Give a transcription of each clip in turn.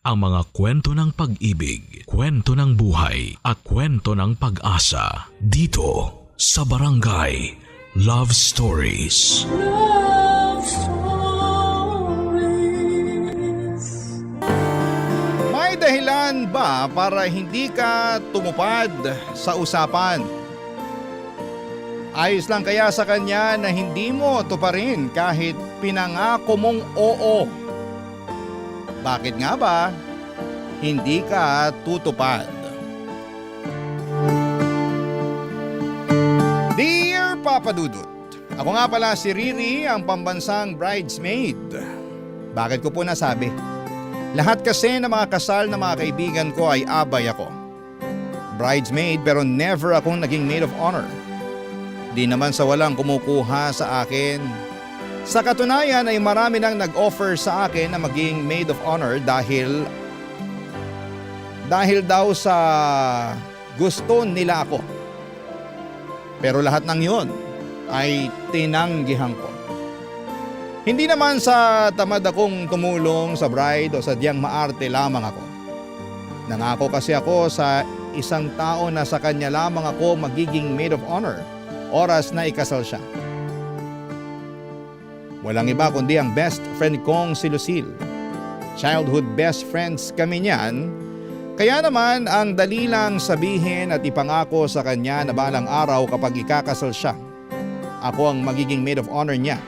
ang mga kwento ng pag-ibig, kwento ng buhay at kwento ng pag-asa dito sa Barangay Love Stories. Love Stories. May dahilan ba para hindi ka tumupad sa usapan? Ayos lang kaya sa kanya na hindi mo tuparin kahit pinangako mong oo? Bakit nga ba hindi ka tutupad? Dear Papa Dudut, ako nga pala si Riri, ang pambansang bridesmaid. Bakit ko po nasabi? Lahat kasi ng mga kasal na mga kaibigan ko ay abay ako. Bridesmaid pero never akong naging maid of honor. Di naman sa walang kumukuha sa akin. Sa katunayan ay marami nang nag-offer sa akin na maging maid of honor dahil daw sa gusto nila ako. Pero lahat ng yon ay tinanggihan ko. Hindi naman sa tamad akong tumulong sa bride o sadyang maarte lamang ako. Nangako kasi ako sa isang tao na sa kanya lamang ako magiging maid of honor oras na ikasal siya. Walang iba kundi ang best friend kong si Lucille. Childhood best friends kami niyan. Kaya naman ang dali lang sabihin at ipangako sa kanya na balang araw kapag ikakasal siya, ako ang magiging maid of honor niya.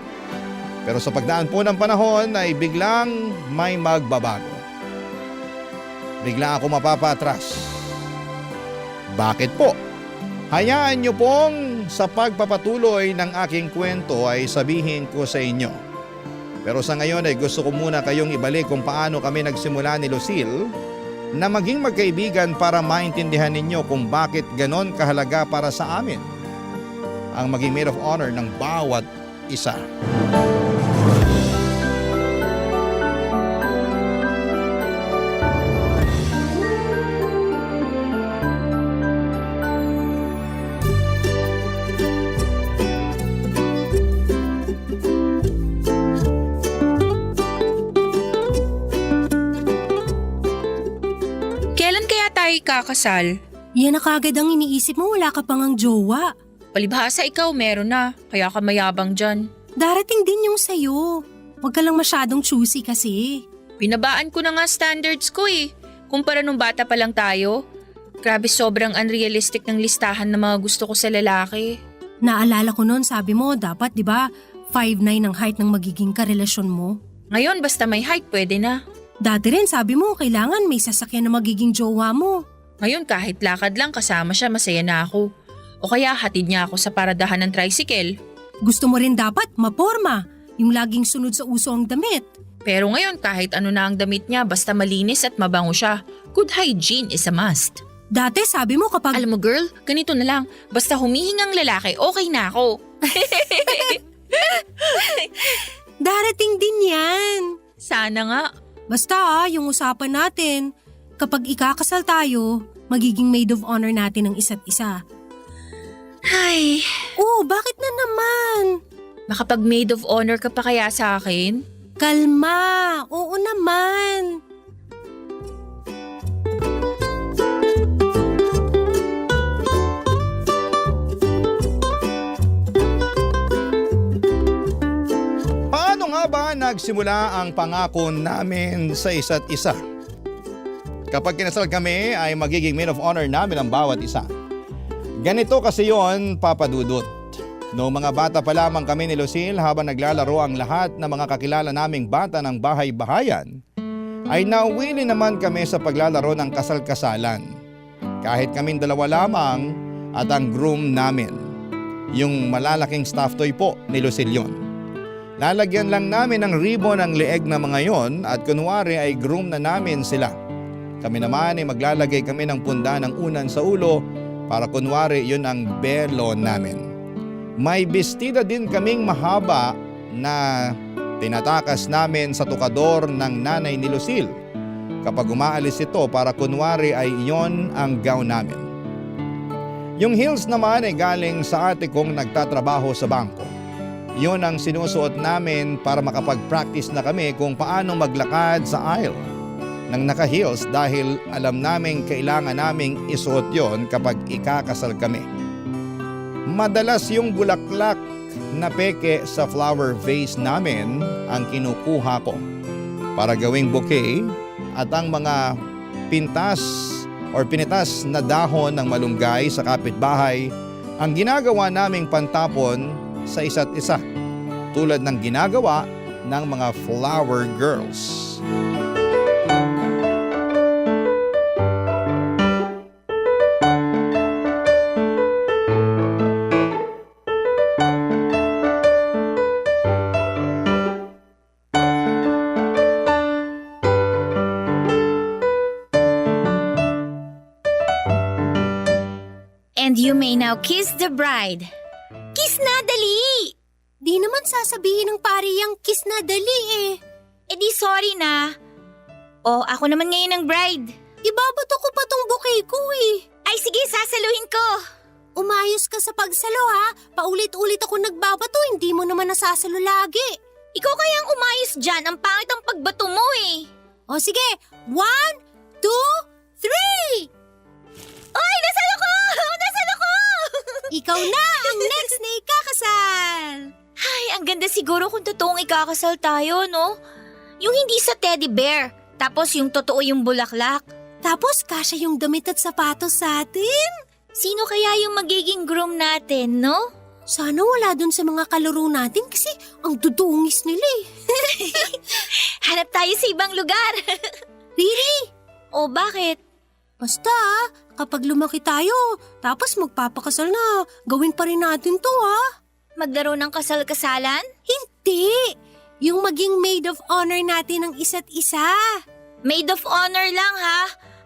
Pero sa pagdaan po ng panahon ay biglang may magbabago. Bigla ako mapapatras. Bakit po? Hayaan niyo pong sa pagpapatuloy ng aking kwento ay sabihin ko sa inyo. Pero sa ngayon ay gusto ko muna kayong ibalik kung paano kami nagsimula ni Lucille na maging magkaibigan para maintindihan ninyo kung bakit ganon kahalaga para sa amin ang maging maid of honor ng bawat isa. Kakasal. Yan na kagad ang iniisip mo, wala ka pang ang jowa. Palibhasa ikaw meron na, kaya ka mayabang dyan. Darating din yung sayo. Huwag ka lang masyadong choosy kasi. Binabaan ko na nga standards ko eh. Kumpara nung bata pa lang tayo. Grabe sobrang unrealistic ng listahan ng mga gusto ko sa lalaki. Naalala ko noon, sabi mo, dapat 'di ba 5'9" ang height ng magiging karelasyon mo. Ngayon basta may height pwede na. Dati rin sabi mo, kailangan may sasakyan na magiging jowa mo. Ngayon kahit lakad lang kasama siya masaya na ako. O kaya hatid niya ako sa paradahan ng tricycle. Gusto mo rin dapat maporma, yung laging sunod sa uso ang damit. Pero ngayon kahit ano na ang damit niya basta malinis at mabango siya. Good hygiene is a must. Dati sabi mo kapag… Alam mo girl, ganito na lang. Basta humihingang lalaki, okay na ako. Darating din yan. Sana nga. Basta yung usapan natin, kapag ikakasal tayo, magiging maid of honor natin ang isa't isa. Ay, Oh, bakit na naman? makapag maid of honor ka pa kaya sa akin? Kalma, oo naman. Paano nga ba nagsimula ang pangako namin sa isa't isa? Kapag kinasal kami ay magiging maid of honor namin ang bawat isa. Ganito kasi yon, Papa Dudut. Noong mga bata pa lamang kami ni Lucille habang naglalaro ang lahat ng mga kakilala naming bata ng bahay-bahayan, ay nauwili naman kami sa paglalaro ng kasal-kasalan. Kahit kaming dalawa lamang at ang groom namin. Yung malalaking stuffed toy po ni Lucille yun. Lalagyan lang namin ng ribbon ang leeg na mga yon at kunwari ay groom na namin sila. Kami naman ay maglalagay kami ng punda ng unan sa ulo para kunwari yun ang belo namin. May bestida din kaming mahaba na tinatakas namin sa tukador ng nanay ni Lucille kapag umaalis ito para kunwari ay iyon ang gown namin. Yung heels naman ay galing sa ate kong nagtatrabaho sa bangko. Yun ang sinusuot namin para makapag-practice na kami kung paano maglakad sa aisle. ng naka-heels dahil alam naming kailangan naming isuot yon kapag ikakasal kami. Madalas yung bulaklak na peke sa flower vase namin ang kinukuha ko para gawing bouquet at ang mga pinitas na dahon ng malunggay sa kapitbahay ang ginagawa naming pantapon sa isa't isa tulad ng ginagawa ng mga flower girls. And you may now kiss the bride. Kiss na, dali! Di naman sasabihin ng pare yung kiss na dali eh. Eh di sorry na. O, ako naman ngayon ang bride. Ibabato ko pa tong bouquet ko eh. Ay sige, sasaluhin ko. Umayos ka sa pagsalo ha. Paulit-ulit ako nagbabato, hindi mo naman nasasalo lagi. Ikaw kayang umayos dyan, ang pangit ang pagbato mo eh. O sige, 1, 2, 3! Ay, nasalo ko! Nasalo ko! Ikaw na ang next na ikakasal! Ay, ang ganda siguro kung totoong ikakasal tayo, no? Yung hindi sa teddy bear, tapos yung totoo yung bulaklak. Tapos kasya yung damit at sapatos sa atin. Sino kaya yung magiging groom natin, no? Sana wala dun sa mga kalaro natin kasi ang dudungis nila eh. Hanap tayo sa ibang lugar. Riri, O bakit? basta kapag lumaki tayo, tapos magpapakasal na, gawin pa rin natin to ha. Maglaro ng kasal-kasalan? Hindi! Yung maging maid of honor natin ng isa't isa. Maid of honor lang ha?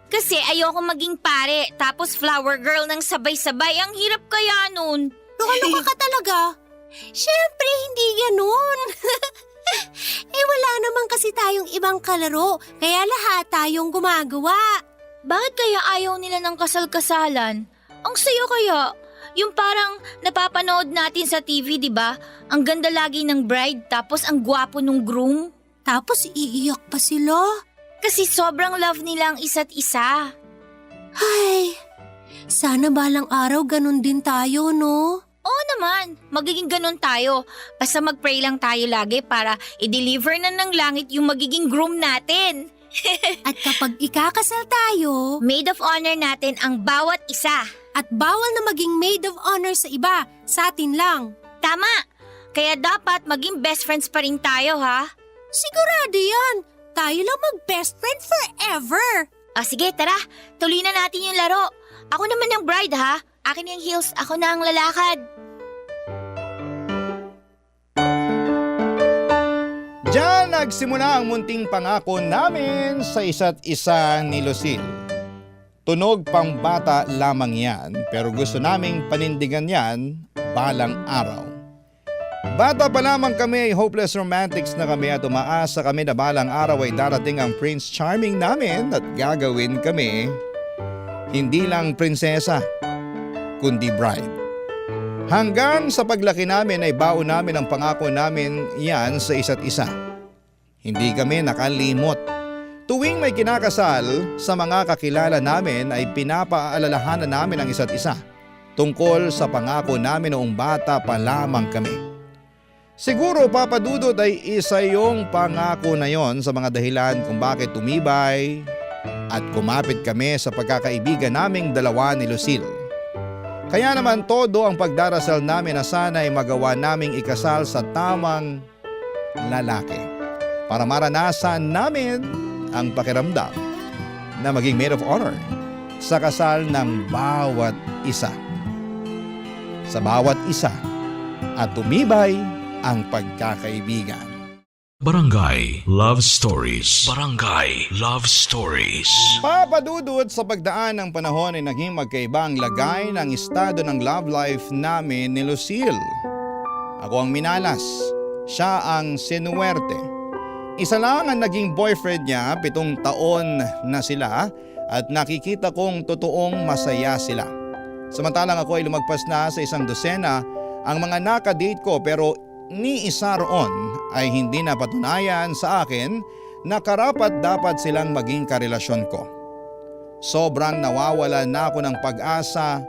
Kasi ayoko maging pare, tapos flower girl ng sabay-sabay. Ang hirap kaya nun. Loka-loka ka talaga. Siyempre, hindi ganun. Wala naman kasi tayong ibang kalaro, kaya lahat tayong gumagawa. Bakit kaya ayaw nila ng kasal-kasalan? Ang sayo kaya. Yung parang napapanood natin sa TV, di ba? Ang ganda lagi ng bride, tapos ang gwapo ng groom. Tapos iiyak pa sila. Kasi sobrang love nila ang isa't isa. Ay, sana balang araw ganun din tayo, no? Oo naman, magiging ganun tayo. Basta mag-pray lang tayo lagi para i-deliver na ng langit yung magiging groom natin. At kapag ikakasal tayo, Maid of honor natin ang bawat isa. at bawal na maging maid of honor sa iba, sa atin lang. Tama! Kaya dapat maging best friends pa rin tayo, ha? Sigurado yan. Tayo lang mag-best friend forever. O sige, tara. Tuloy na natin yung laro. Ako naman ang bride, ha? Akin yung heels, ako na ang lalakad. Diyan nagsimula ang munting pangako namin sa isa't isa ni Lucille. Tunog pang bata lamang yan, pero gusto naming panindigan yan balang araw. Bata pa lamang kami ay hopeless romantics na kami at umaasa kami na balang araw ay darating ang Prince Charming namin at gagawin kami hindi lang prinsesa, kundi bride. Hanggang sa paglaki namin ay baon namin ang pangako namin yan sa isa't isa. Hindi kami nakalimot. Tuwing may kinakasal sa mga kakilala namin ay pinapaalalahanan namin ang isa't isa tungkol sa pangako namin noong bata pa lamang kami. Siguro Papa Dudut ay isa yung pangako na yon sa mga dahilan kung bakit tumibay at kumapit kami sa pagkakaibigan naming dalawa ni Lucille. Kaya naman todo ang pagdarasal namin na sana ay magawa naming ikasal sa tamang lalaki para maranasan namin ang pakiramdam na maging maid of honor sa kasal ng bawat isa. Sa bawat isa at tumibay ang pagkakaibigan. Barangay Love Stories. Barangay Love Stories. Papa Dudut, sa pagdaan ng panahon ay naging magkaiba ang lagay ng estado ng love life namin ni Lucille. Ako ang minalas, siya ang sinuwerte. Isa lang ang naging boyfriend niya, 7 taon na sila at nakikita kong totoong masaya sila. Samantalang ako ay lumagpas na sa 1 dosena ang mga nakadate ko pero ni isa roon ay hindi napatunayan sa akin na karapat-dapat silang maging karelasyon ko. Sobrang nawawala na ako ng pag-asa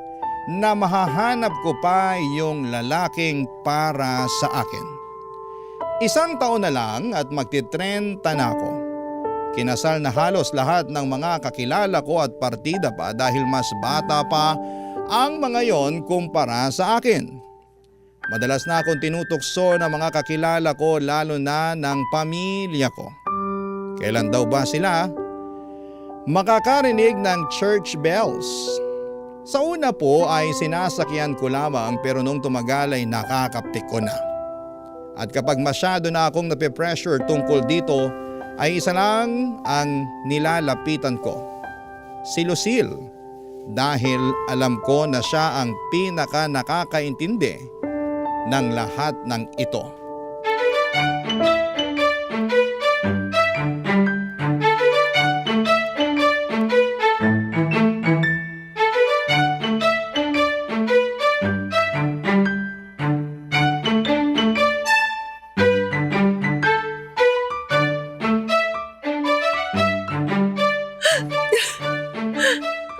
na mahahanap ko pa yung lalaking para sa akin. 1 taon na lang at magti-30 na ako. Kinasal na halos lahat ng mga kakilala ko at partida pa dahil mas bata pa ang mga yon kumpara sa akin. Madalas na akong tinutokso ng mga kakilala ko lalo na ng pamilya ko. Kailan daw ba sila makakarinig ng church bells? Sa una po ay sinasakyan ko lamang pero nung tumagal ay nakakaptik ko na. At kapag masyado na akong nape-pressure tungkol dito ay isa lang ang nilalapitan ko. Si Lucille, dahil alam ko na siya ang pinaka nakakaintindi ng lahat ng ito.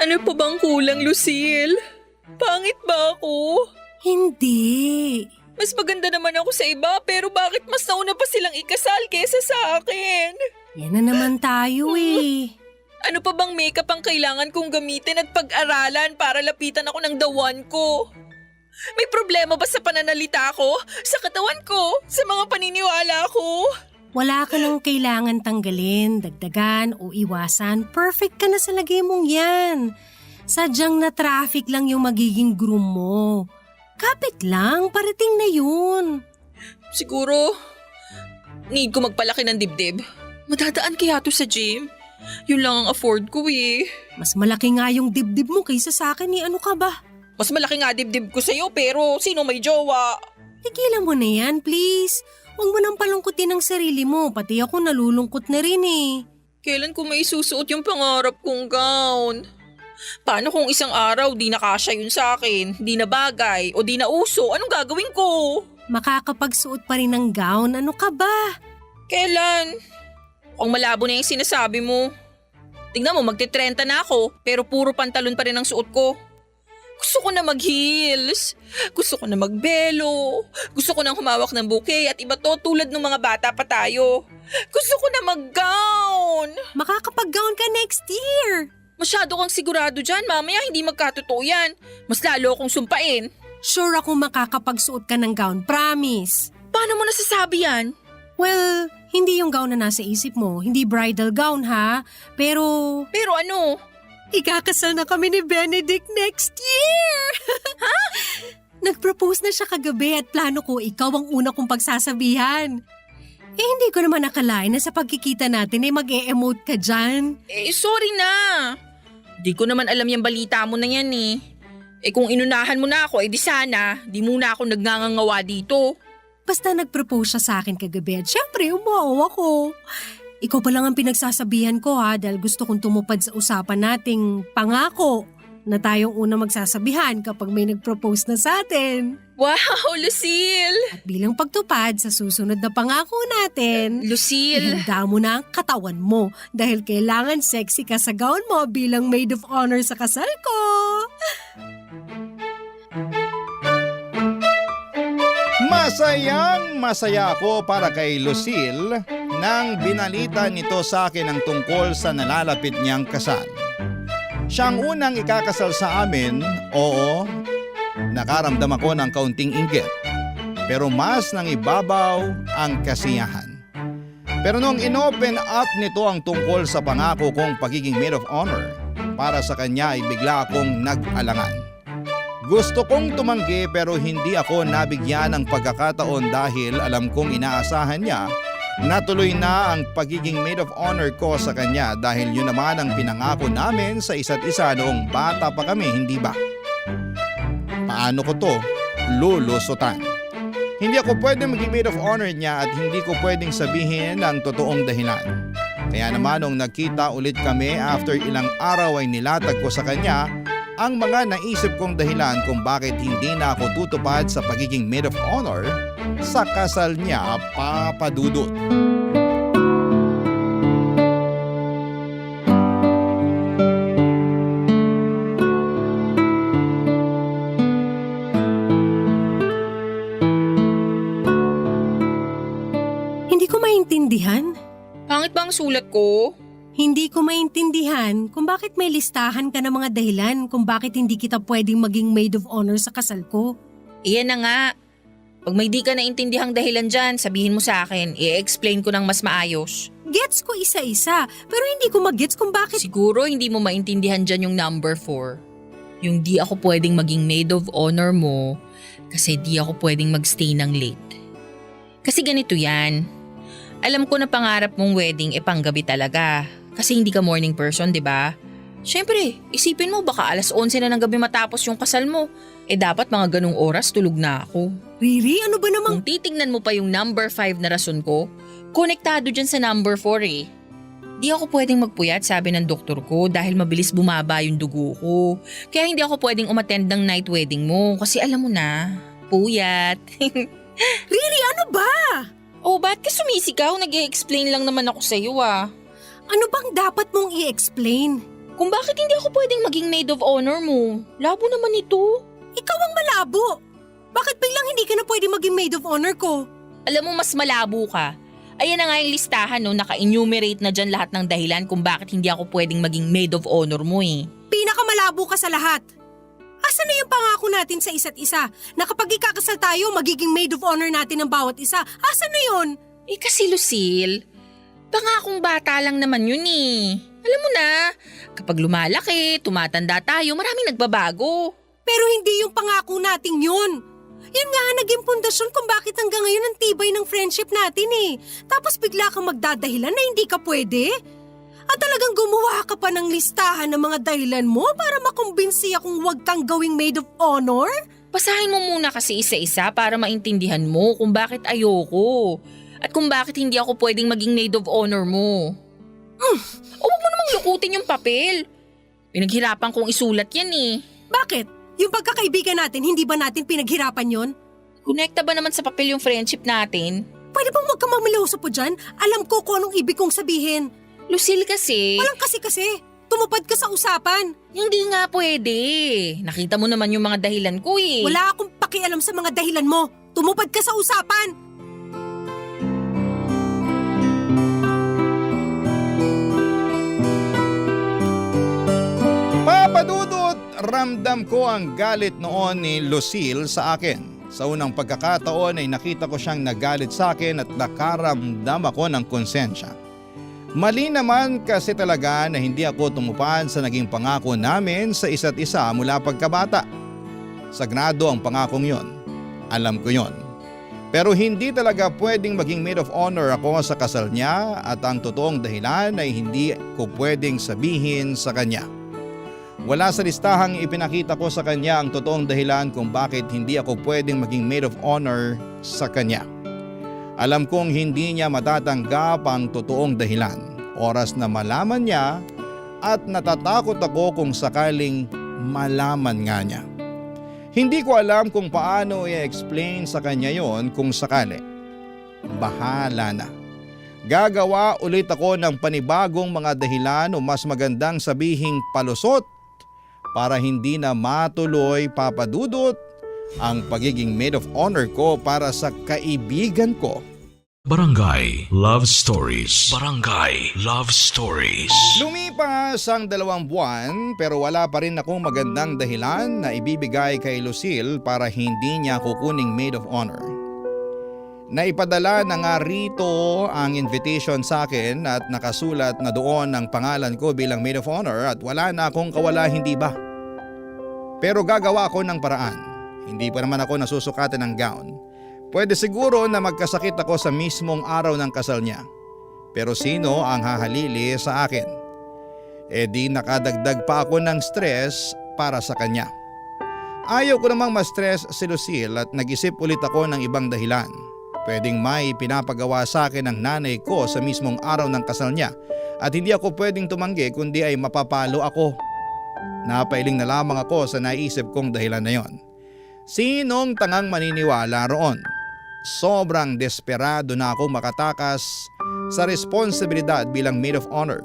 Ano pa bang kulang, Lucille? Pangit ba ako? Hindi. Mas maganda naman ako sa iba pero bakit mas nauna pa silang ikasal kesa sa akin? Yan na naman tayo eh. Ano pa bang makeup ang kailangan kong gamitin at pag-aralan para lapitan ako ng the one ko? May problema ba sa pananalita ko, sa katawan ko, sa mga paniniwala ko? Wala ka nang kailangan tanggalin, dagdagan o iwasan. Perfect ka na sa lagay mong yan. Sadyang na traffic lang yung magiging groom mo. Kapit lang, parating na yun. Siguro, need ko magpalaki ng dibdib. Madadaan kaya to sa gym? Yun lang ang afford ko eh. Mas malaki nga yung dibdib mo kaysa sa akin Ano ka ba? Mas malaki nga dibdib ko sa'yo pero sino may jowa? Tigilan mo na yan, please. Huwag mo nang palungkutin ang sarili mo. Pati ako nalulungkot na rin eh. Kailan ko may susuot yung pangarap kong gown? Paano kung isang araw di nakasya yun sa akin, di na bagay o di na uso, anong gagawin ko? Makakapagsuot pa rin ng gown. Ano ka ba? Kailan? Kung malabo na yung sinasabi mo. Tingnan mo, magti-30 na ako pero puro pantalon pa rin ang suot ko. Gusto ko na mag-heels. Gusto ko na magbelo. Gusto ko nang humawak ng bouquet at iba to tulad ng mga bata pa tayo. Gusto ko na mag-gown. Makakapag-gown ka next year. Masyado kang sigurado dyan. Mamaya hindi magkatotoo yan. Mas lalo akong sumpain. Sure ako makakapagsuot ka ng gown, promise. Paano mo nasasabi yan? Well, hindi yung gown na nasa isip mo. Hindi bridal gown ha. Pero Pero ano? ikakasal na kami ni Benedict next year! Ha? Nag-propose na siya kagabi at plano ko ikaw ang una kong pagsasabihan. Hindi ko naman nakalain na sa pagkikita natin mag-e-emote ka dyan. Sorry na. Di ko naman alam yung balita mo na yan eh. Kung inunahan mo na ako, di sana, di muna ako nagngangangawa dito. Basta nag-propose siya sa akin kagabi at syempre umawa ako. Ikaw pa lang ang pinagsasabihan ko ha dahil gusto kong tumupad sa usapan nating pangako na tayong una magsasabihan kapag may nag-propose na sa atin. Wow, Lucille! At bilang pagtupad sa susunod na pangako natin, Lucille! ihanda mo na ang katawan mo dahil kailangan sexy ka sa gown mo bilang maid of honor sa kasal ko. Masayang masaya ako para kay Lucille nang binalita nito sa akin ang tungkol sa nalalapit niyang kasal. Siya ang unang ikakasal sa amin, oo, nakaramdam ako ng kaunting inggit. Pero mas nang ibabaw ang kasiyahan. Pero nung inopen up nito ang tungkol sa pangako kong pagiging maid of honor, para sa kanya ay bigla akong nag-alangan. Gusto kong tumanggi pero hindi ako nabigyan ng pagkakataon dahil alam kong inaasahan niya na tuloy na ang pagiging maid of honor ko sa kanya dahil yun naman ang pinangako namin sa isa't isa noong bata pa kami, hindi ba? Paano ko to lulusutan? Hindi ako pwedeng maging maid of honor niya at hindi ko pwedeng sabihin ang totoong dahilan. Kaya naman nung nagkita ulit kami after ilang araw ay nilatag ko sa kanya ang mga naisip kong dahilan kung bakit hindi na ako tutupad sa pagiging maid of honor sa kasal niya, Papa Dudut. ang sulat ko? Hindi ko maintindihan kung bakit may listahan ka ng mga dahilan kung bakit hindi kita pwedeng maging maid of honor sa kasal ko. Iyan na nga. Pag may di ka naintindihang dahilan dyan, sabihin mo sa akin. I-explain ko ng mas maayos. Gets ko isa-isa, pero hindi ko mag-gets kung bakit… Siguro hindi mo maintindihan dyan yung number 4. Yung di ako pwedeng maging maid of honor mo kasi di ako pwedeng magstay ng late. Kasi ganito yan. Alam ko na pangarap mong wedding panggabi talaga. Kasi hindi ka morning person, di ba? Siyempre, isipin mo baka alas 11 na ng gabi matapos yung kasal mo. Dapat mga ganung oras tulog na ako. Riri, ano ba namang… Kung titingnan mo pa yung number 5 na rason ko, konektado dyan sa number 4 eh. Di ako pwedeng magpuyat, sabi ng doktor ko, dahil mabilis bumaba yung dugo ko. Kaya hindi ako pwedeng umattend ng night wedding mo kasi alam mo na, puyat. Riri, ano ba? Oh, ba't ka sumisigaw? Nag-i-explain lang naman ako sa'yo ah. Ano bang dapat mong i-explain? Kung bakit hindi ako pwedeng maging maid of honor mo? Labo naman ito. Ikaw ang malabo. Bakit biglang hindi ka na pwede maging maid of honor ko? Alam mo, mas malabo ka. Ayan na nga yung listahan no, naka-enumerate na dyan lahat ng dahilan kung bakit hindi ako pwedeng maging maid of honor mo eh. Pinakamalabo ka sa lahat. Asan na yung pangako natin sa isa't isa? Na kapag ikakasal tayo, magiging maid of honor natin ang bawat isa. Asan na yun? Kasi Lucille, pangakong bata lang naman yun eh. Alam mo na, kapag lumalaki, tumatanda tayo, maraming nagbabago. Pero hindi yung pangako nating yun. Yun nga ang naging pundasyon kung bakit hanggang ngayon ang tibay ng friendship natin eh. Tapos bigla kang magdadahilan na hindi ka pwede? At talagang gumawa ka pa ng listahan ng mga dahilan mo para makumbinsi akong huwag kang gawing maid of honor? Basahin mo muna kasi isa-isa para maintindihan mo kung bakit ayoko. At kung bakit hindi ako pwedeng maging maid of honor mo. O wag mo namang lukutin yung papel. Pinaghirapan kong isulat yan eh. Bakit? Yung pagkakaibigan natin, hindi ba natin pinaghirapan yon? Konekta ba naman sa papel yung friendship natin? Pwede bang huwag kang mamiloso po dyan? Alam ko kung anong ibig kong sabihin. Lucille kasi… Walang kasi. Tumupad ka sa usapan. Hindi nga pwede. Nakita mo naman yung mga dahilan ko eh. Wala akong pakialam sa mga dahilan mo. Tumupad ka sa usapan. Papadudot, ramdam ko ang galit noon ni Lucille sa akin. Sa unang pagkakataon ay nakita ko siyang nagalit sa akin at nakaramdam ako ng konsensya. Mali naman kasi talaga na hindi ako tumupad sa naging pangako namin sa isa't isa mula pagkabata. Sagrado ang pangakong yon. Alam ko yon. Pero hindi talaga pwedeng maging maid of honor ako sa kasal niya at ang totoong dahilan ay hindi ko pwedeng sabihin sa kanya. Wala sa listahang ipinakita ko sa kanya ang totoong dahilan kung bakit hindi ako pwedeng maging maid of honor sa kanya. Alam kong hindi niya matatanggap ang totoong dahilan. Oras na malaman niya at natatakot ako kung sakaling malaman nga niya. Hindi ko alam kung paano i-explain sa kanya yon kung sakali. Bahala na. Gagawa ulit ako ng panibagong mga dahilan o mas magandang sabihing palusot para hindi na matuloy papadudot ang pagiging maid of honor ko para sa kaibigan ko. Barangay Love Stories. Barangay Love Stories. Lumipas ang 2 buwan pero wala pa rin akong magandang dahilan na ibibigay kay Lucille para hindi niya kukuning maid of honor. Naipadala na nga rito ang invitation sa akin at nakasulat na doon ang pangalan ko bilang maid of honor at wala na akong kawala hindi ba. Pero gagawa ako ng paraan. Hindi pa naman ako nasusukatan ng gown. Pwede siguro na magkasakit ako sa mismong araw ng kasal niya. Pero sino ang hahalili sa akin? Di nakadagdag pa ako ng stress para sa kanya. Ayaw ko namang ma-stress si Lucille at nag-isip ulit ako ng ibang dahilan. Pwedeng may pinapagawa sa akin ng nanay ko sa mismong araw ng kasal niya at hindi ako pwedeng tumanggi kundi ay mapapalo ako. Napailing na lamang ako sa naisip kong dahilan na yon. Sinong tangang maniniwala roon? Sobrang desperado na akong makatakas sa responsibilidad bilang maid of honor.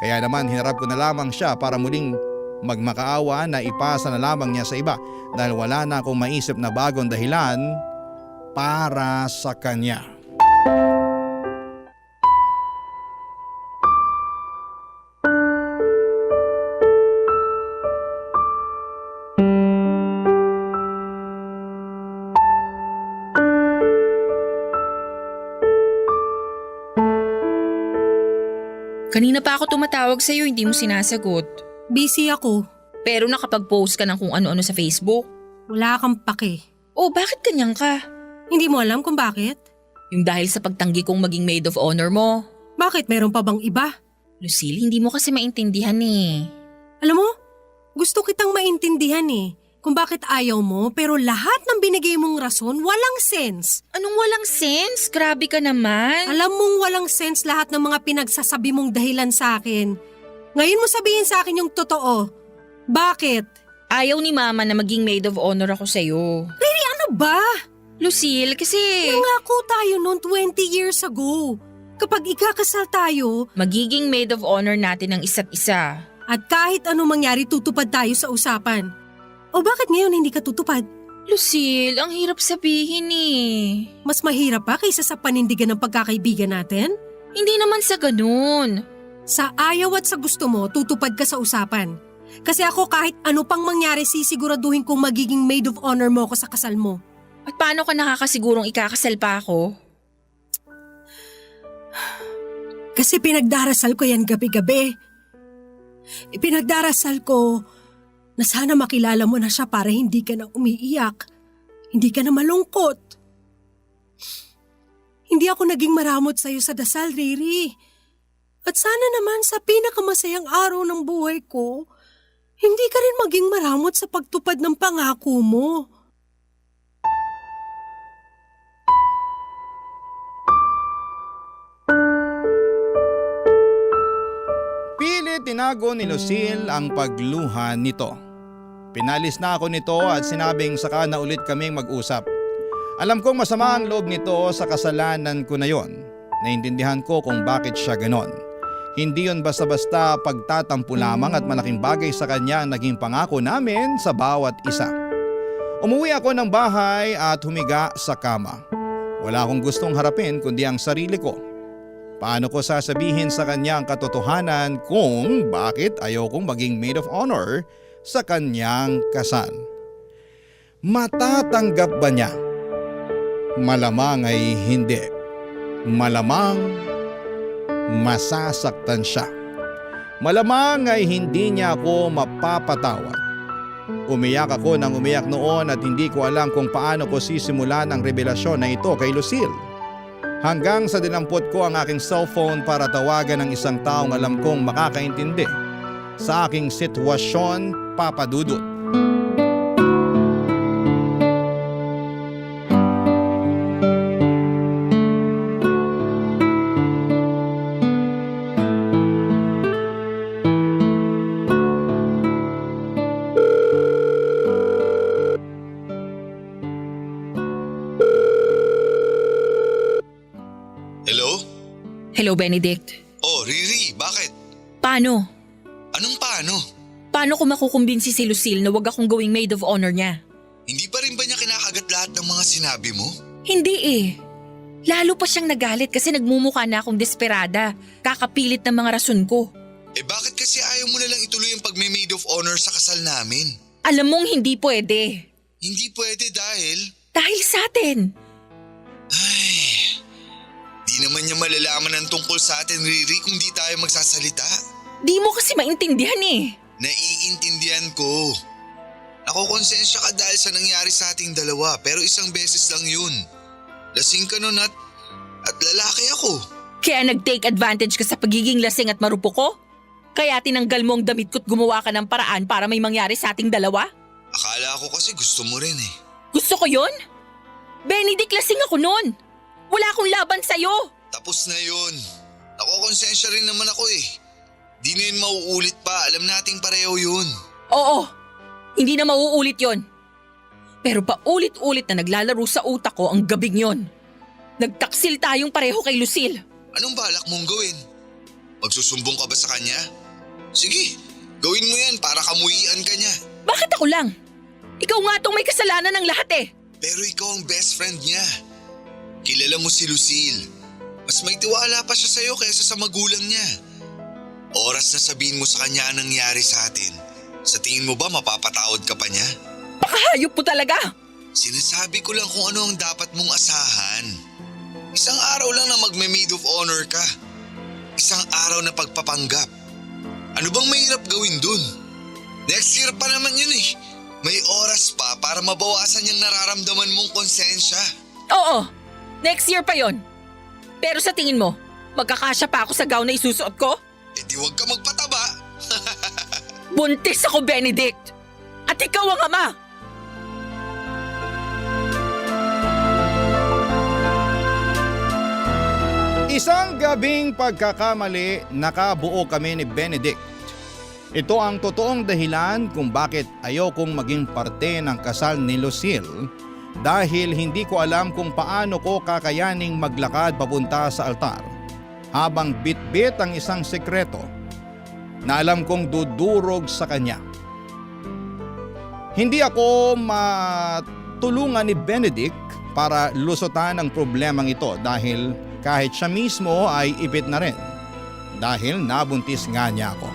Kaya naman hinarap ko na lamang siya para muling magmakaawa na ipasa na lamang niya sa iba dahil wala na akong maisip na bagong dahilan para sa kanya. Kanina pa ako tumatawag sa'yo, hindi mo sinasagot. Busy ako. Pero nakapag-post ka ng kung ano-ano sa Facebook. Wala kang pake. Oh, bakit ganyan ka? Hindi mo alam kung bakit? Yung dahil sa pagtanggi kong maging maid of honor mo. Bakit meron pa bang iba? Lucille, hindi mo kasi maintindihan eh. Alam mo, gusto kitang maintindihan kung bakit ayaw mo pero lahat ng binigay mong rason walang sense. Anong walang sense? Grabe ka naman. Alam mong walang sense lahat ng mga pinagsasabi mong dahilan sa akin. Ngayon mo sabihin sa akin yung totoo. Bakit? Ayaw ni Mama na maging maid of honor ako sa'yo. Riri, ano ba? Lucille, kasi Nangako tayo noon 20 years ago. Kapag ikakasal tayo magiging maid of honor natin ng isa't isa. at kahit ano mangyari tutupad tayo sa usapan. O bakit ngayon hindi ka tutupad? Lucille, ang hirap sabihin eh. Mas mahirap pa kaysa sa panindigan ng pagkakaibigan natin? Hindi naman sa ganun. Sa ayaw at sa gusto mo, tutupad ka sa usapan. Kasi ako kahit ano pang mangyari sisiguraduhin kong magiging maid of honor mo ako sa kasal mo. At paano ka nakakasigurong ikakasal pa ako? Kasi pinagdarasal ko yan gabi-gabi. Ipinagdarasal ko na sana makilala mo na siya para hindi ka na umiiyak. Hindi ka na malungkot. Hindi ako naging maramot sa'yo sa dasal, Riri. At sana naman sa pinakamasayang araw ng buhay ko, hindi ka rin maging maramot sa pagtupad ng pangako mo. Pilit tinago ni Lucille ang pagluha nito. Pinalis na ako nito at sinabing saka na ulit kaming mag-usap. Alam kong masama ang loob nito sa kasalanan ko na yon. Naintindihan ko kung bakit siya ganon. Hindi yon basta-basta pagtatampo lamang at malaking bagay sa kanya ang naging pangako namin sa bawat isa. Umuwi ako ng bahay at humiga sa kama. Wala akong gustong harapin kundi ang sarili ko. Paano ko sasabihin sa kanya ang katotohanan kung bakit ayokong maging maid of honor sa kanyang kasal? Matatanggap ba niya? Malamang ay hindi. Malamang masasaktan siya. Malamang ay hindi niya ako mapapatawad. Umiyak ako ng umiyak noon at hindi ko alam kung paano ko sisimulan ang revelasyon na ito kay Lucille. Hanggang sa dinampot ko ang aking cellphone para tawagan ng isang taong alam kong makakaintindi sa aking sitwasyon, Papa Dudut. Hello? Hello, Benedict. Oh, Riri, bakit? Paano? Anong paano? Paano ko makukumbinsi si Lucille na wag akong gawing maid of honor niya? Hindi pa rin ba niya kinakagat lahat ng mga sinabi mo? Hindi eh. Lalo pa siyang nagalit kasi nagmumukha na akong desperada. Kakapilit ng mga rason ko. Eh bakit kasi ayaw mo na lang ituloy yung pagme-maid of honor sa kasal namin? Alam mong hindi pwede. Hindi pwede dahil… Dahil sa atin. Ay… Di naman niya malalaman ang tungkol sa atin, Riri, kung di tayo magsasalita. Di mo kasi maintindihan eh. Naiintindihan ko. Nakokonsensya ka dahil sa nangyari sa ating dalawa pero isang beses lang yun. Lasing ka nun at lalaki ako. Kaya nag-take advantage ka sa pagiging lasing at marupo ko? Kaya tinanggal mo ang damit ko't gumawa ka ng paraan para may mangyari sa ating dalawa? Akala ko kasi gusto mo rin eh. Gusto ko yon? Benedict, lasing ako nun. Wala akong laban sa'yo. Tapos na yun. Nakokonsensya rin naman ako eh. Di na yun mauulit pa. Alam nating pareho yun. Oo, hindi na mauulit yon. Pero paulit-ulit na naglalaro sa utak ko ang gabing yon. Nagtaksil tayong pareho kay Lucille. Anong balak mong gawin? Magsusumbong ka ba sa kanya? Sige, gawin mo yan para kamuhian ka niya. Bakit ako lang? Ikaw nga tong may kasalanan ng lahat eh. Pero ikaw ang best friend niya. Kilala mo si Lucille. Mas may tiwala pa siya sa'yo kaysa sa magulang niya. Oras na sabihin mo sa kanya ang nangyari sa atin. Sa tingin mo ba mapapatawad ka pa niya? Pakahayop mo talaga. Sinasabi ko lang kung ano ang dapat mong asahan. Isang araw lang na magme-maid of honor ka. isang araw na pagpapanggap. Ano bang mahirap gawin dun? Next year pa naman yun eh. May oras pa para mabawasan yung nararamdaman mong konsensya. Oo, next year pa yon. Pero sa tingin mo, magkakasya pa ako sa gown na isusuot ko? Eh di huwag ka magpataba. Buntis ako, Benedict! At ikaw ang ama! Isang gabing pagkakamali, nakabuo kami ni Benedict. Ito ang totoong dahilan kung bakit ayokong maging parte ng kasal ni Lucille dahil hindi ko alam kung paano ko kakayaning maglakad papunta sa altar habang bitbit ang isang sekreto na alam kong dudurog sa kanya. Hindi ako matulungan ni Benedict para lusutan ang problemang ito dahil kahit siya mismo ay ipit na rin dahil nabuntis nga niya ako.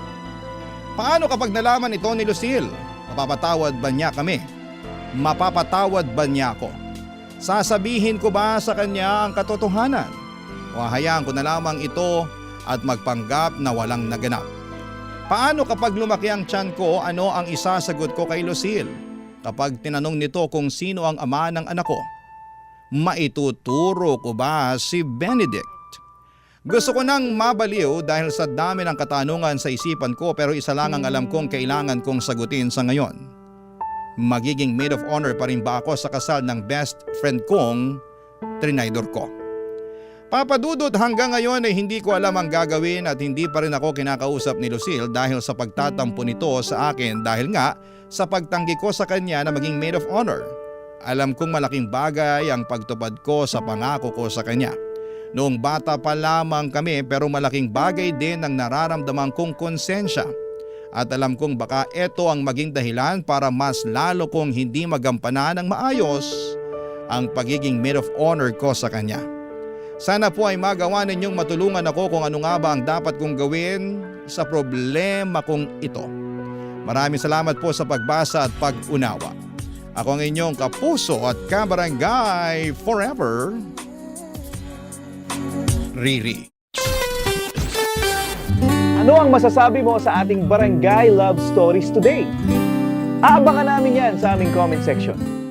Paano kapag nalaman ito ni Lucille? Mapapatawad ba niya kami? Mapapatawad ba niya ako? Sasabihin ko ba sa kanya ang katotohanan? O hayaan ko na lamang ito at magpanggap na walang naganap? Paano kapag lumaki ang tiyan ko, ano ang isasagot ko kay Lucille? Kapag tinanong nito kung sino ang ama ng anak ko, maituturo ko ba si Benedict? Gusto ko nang mabaliw dahil sa dami ng katanungan sa isipan ko pero isa lang ang alam kong kailangan kong sagutin sa ngayon. Magiging maid of honor pa rin ba ako sa kasal ng best friend kong trinidor ko? Papadudod hanggang ngayon ay hindi ko alam ang gagawin at hindi pa rin ako kinakausap ni Lucille dahil sa pagtatampo nito sa akin dahil nga sa pagtanggi ko sa kanya na maging maid of honor. Alam kong malaking bagay ang pagtupad ko sa pangako ko sa kanya. Noong bata pa lamang kami pero malaking bagay din ang nararamdaman kong konsensya. At alam kong baka ito ang maging dahilan para mas lalo kong hindi magampanan ng maayos ang pagiging maid of honor ko sa kanya. Sana po ay magawa ninyong matulungan ako kung ano nga ba ang dapat kong gawin sa problema kong ito. Maraming salamat po sa pagbasa at pag-unawa. Ako ang inyong kapuso at kabarangay forever, Riri. Ano ang masasabi mo sa ating Barangay Love Stories today? Aabangan namin yan sa aming comment section.